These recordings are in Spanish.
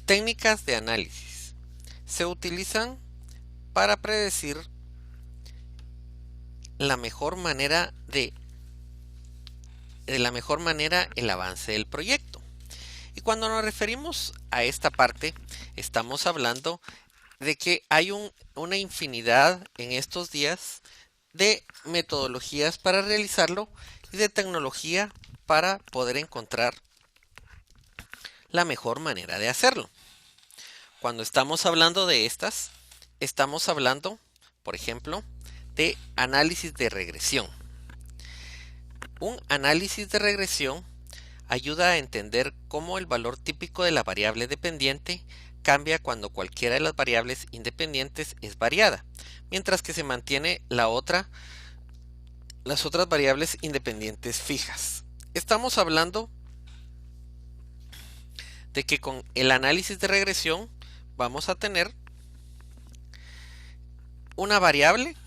Técnicas de análisis. Se utilizan para predecir la mejor manera el avance del proyecto. Y cuando nos referimos a esta parte, estamos hablando de que hay una infinidad en estos días de metodologías para realizarlo y de tecnología para poder encontrar la mejor manera de hacerlo. Cuando estamos hablando de estas, estamos hablando, por ejemplo, de análisis de regresión. Un análisis de regresión ayuda a entender cómo el valor típico de la variable dependiente cambia cuando cualquiera de las variables independientes es variada, mientras que se mantiene las otras variables independientes fijas. Estamos hablando de que con el análisis de regresión vamos a tener una variable,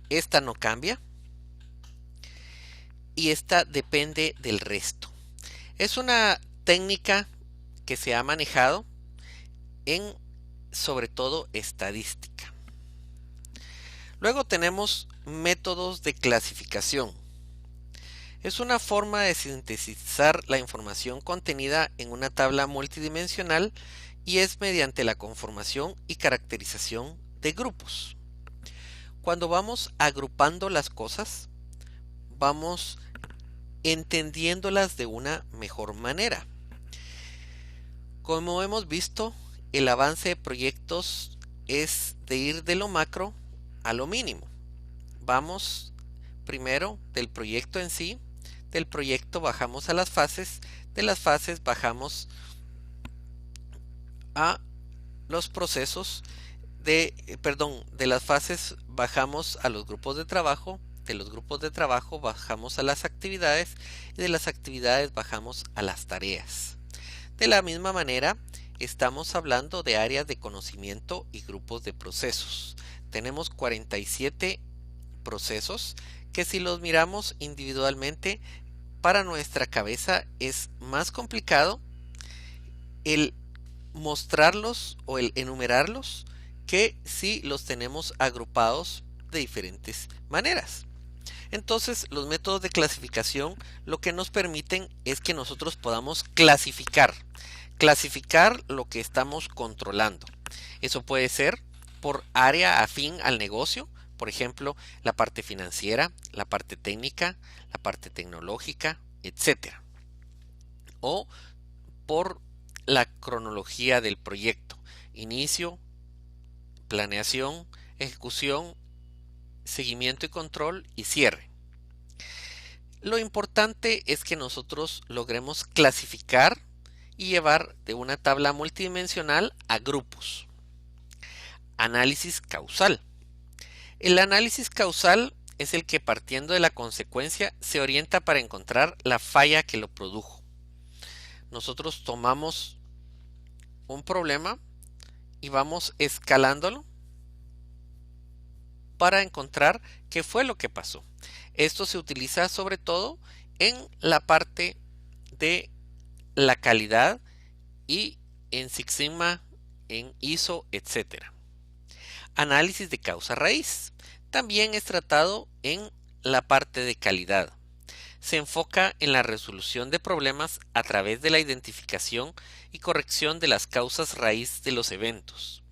esta no cambia y esta depende del resto. Es una técnica que se ha manejado en sobre todo estadística. Luego tenemos métodos de clasificación. Es una forma de sintetizar la información contenida en una tabla multidimensional y es mediante la conformación y caracterización de grupos. Cuando vamos agrupando las cosas, vamos entendiéndolas de una mejor manera. Como hemos visto, el avance de proyectos es de ir de lo macro a lo mínimo. Vamos primero del proyecto en sí, del proyecto bajamos a las fases, de las fases bajamos a los procesos, de las fases bajamos a los grupos de trabajo, de los grupos de trabajo bajamos a las actividades y de las actividades bajamos a las tareas. De la misma manera, estamos hablando de áreas de conocimiento y grupos de procesos. Tenemos 47 procesos que si los miramos individualmente, para nuestra cabeza es más complicado el mostrarlos o el enumerarlos que si los tenemos agrupados de diferentes maneras. Entonces, los métodos de clasificación lo que nos permiten es que nosotros podamos clasificar lo que estamos controlando. Eso puede ser por área afín al negocio, por ejemplo, la parte financiera, la parte técnica, la parte tecnológica, etc. O por la cronología del proyecto: inicio, planeación, ejecución, seguimiento y control y cierre. Lo importante es que nosotros logremos clasificar y llevar de una tabla multidimensional a grupos. Análisis causal. El análisis causal es el que, partiendo de la consecuencia, se orienta para encontrar la falla que lo produjo. Nosotros tomamos un problema y vamos escalándolo para encontrar qué fue lo que pasó. Esto se utiliza sobre todo en la parte de la calidad y en Six Sigma, en ISO, etc. Análisis de causa raíz. También es tratado en la parte de calidad. Se enfoca en la resolución de problemas a través de la identificación y corrección de las causas raíz de los eventos.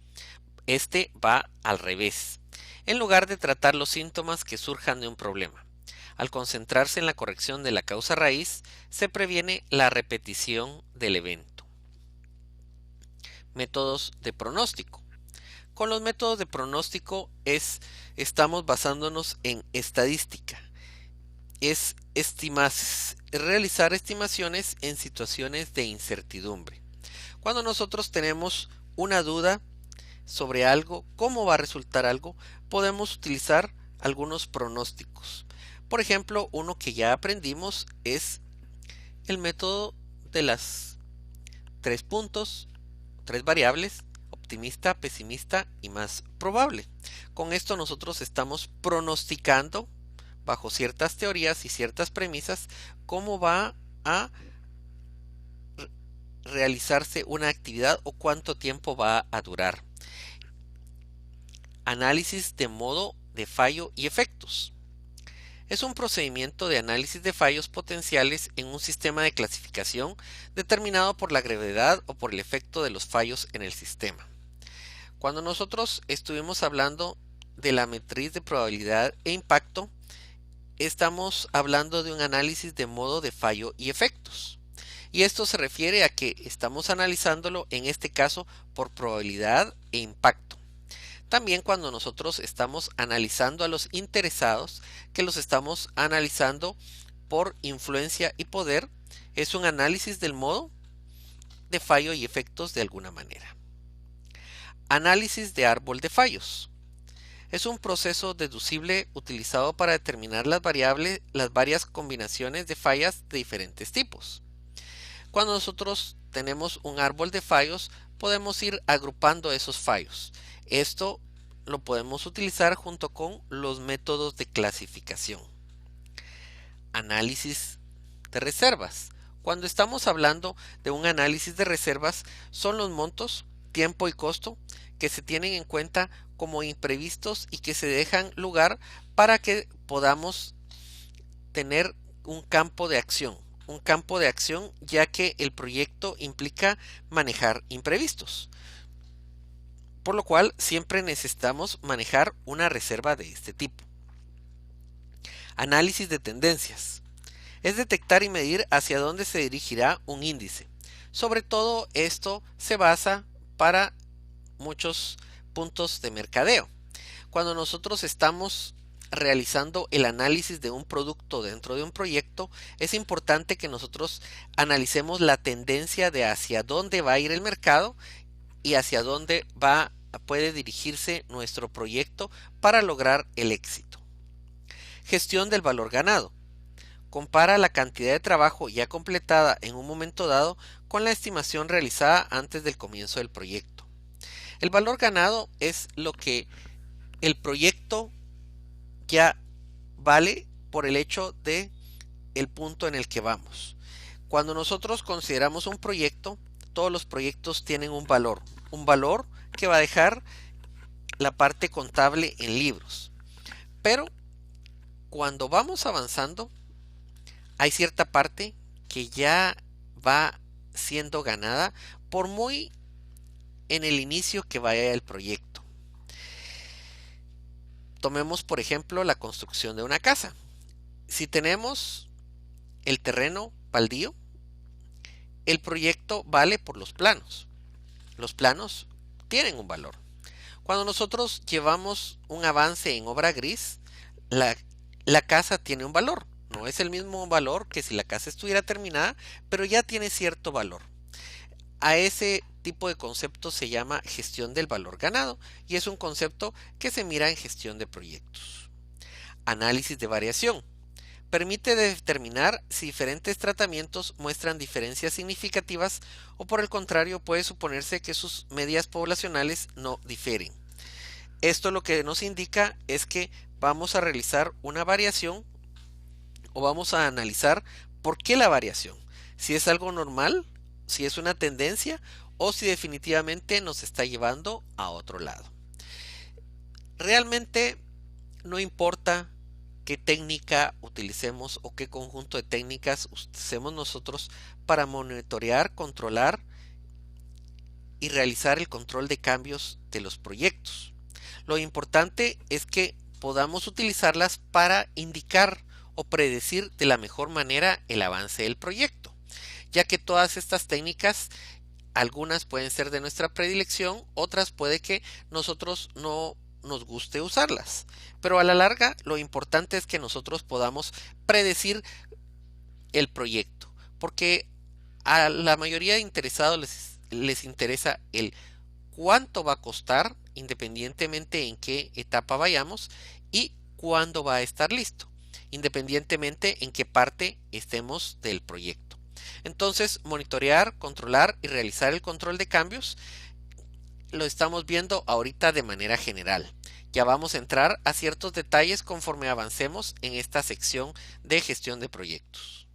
Este va al revés, en lugar de tratar los síntomas que surjan de un problema. Al concentrarse en la corrección de la causa raíz, se previene la repetición del evento. Métodos de pronóstico. Con los métodos de pronóstico estamos basándonos en estadística. Es realizar estimaciones en situaciones de incertidumbre. Cuando nosotros tenemos una duda sobre algo, cómo va a resultar algo, podemos utilizar algunos pronósticos. Por ejemplo, uno que ya aprendimos es el método de las 3 puntos, 3 variables: optimista, pesimista y más probable. Con esto nosotros estamos pronosticando, bajo ciertas teorías y ciertas premisas, cómo va a realizarse una actividad o cuánto tiempo va a durar. Análisis de modo de fallo y efectos. Es un procedimiento de análisis de fallos potenciales en un sistema de clasificación determinado por la gravedad o por el efecto de los fallos en el sistema. Cuando nosotros estuvimos hablando de la matriz de probabilidad e impacto, estamos hablando de un análisis de modo de fallo y efectos. Y esto se refiere a que estamos analizándolo en este caso por probabilidad e impacto. También cuando nosotros estamos analizando a los interesados, que los estamos analizando por influencia y poder, es un análisis del modo de fallo y efectos de alguna manera. Análisis de árbol de fallos. Es un proceso deducible utilizado para determinar las varias combinaciones de fallas de diferentes tipos. Cuando nosotros tenemos un árbol de fallos, podemos ir agrupando esos fallos. Esto lo podemos utilizar junto con los métodos de clasificación. Análisis de reservas. Cuando estamos hablando de un análisis de reservas, son los montos, tiempo y costo que se tienen en cuenta como imprevistos y que se dejan lugar para que podamos tener un campo de acción. Un campo de acción ya que el proyecto implica manejar imprevistos. Por lo cual siempre necesitamos manejar una reserva de este tipo. Análisis de tendencias. Es detectar y medir hacia dónde se dirigirá un índice. Sobre todo esto se basa para muchos puntos de mercadeo. Cuando nosotros estamos realizando el análisis de un producto dentro de un proyecto, es importante que nosotros analicemos la tendencia de hacia dónde va a ir el mercado y hacia dónde puede dirigirse nuestro proyecto para lograr el éxito. Gestión del valor ganado. Compara la cantidad de trabajo ya completada en un momento dado con la estimación realizada antes del comienzo del proyecto. El valor ganado es lo que el proyecto ya vale por el hecho de el punto en el que vamos. Cuando nosotros consideramos un proyecto, todos los proyectos tienen un valor que va a dejar la parte contable en libros. Pero cuando vamos avanzando, hay cierta parte que ya va siendo ganada por muy en el inicio que vaya el proyecto. Tomemos por ejemplo la construcción de una casa. Si tenemos el terreno baldío, el proyecto vale por los planos. Los planos tienen un valor. Cuando nosotros llevamos un avance en obra gris, la casa tiene un valor. No es el mismo valor que si la casa estuviera terminada, pero ya tiene cierto valor. A ese tipo de concepto se llama gestión del valor ganado y es un concepto que se mira en gestión de proyectos. Análisis de variación. Permite determinar si diferentes tratamientos muestran diferencias significativas o por el contrario puede suponerse que sus medias poblacionales no difieren. Esto lo que nos indica es que vamos a realizar una variación o vamos a analizar por qué la variación. Si es algo normal, si es una tendencia o si definitivamente nos está llevando a otro lado. Realmente no importa qué técnica utilicemos o qué conjunto de técnicas usemos nosotros para monitorear, controlar y realizar el control de cambios de los proyectos. Lo importante es que podamos utilizarlas para indicar o predecir de la mejor manera el avance del proyecto, ya que todas estas técnicas, algunas pueden ser de nuestra predilección, otras puede que nosotros no nos guste usarlas, pero a la larga lo importante es que nosotros podamos predecir el proyecto, porque a la mayoría de interesados les interesa el cuánto va a costar independientemente en qué etapa vayamos y cuándo va a estar listo, independientemente en qué parte estemos del proyecto. Entonces, monitorear, controlar y realizar el control de cambios lo estamos viendo ahorita de manera general. Ya vamos a entrar a ciertos detalles conforme avancemos en esta sección de gestión de proyectos.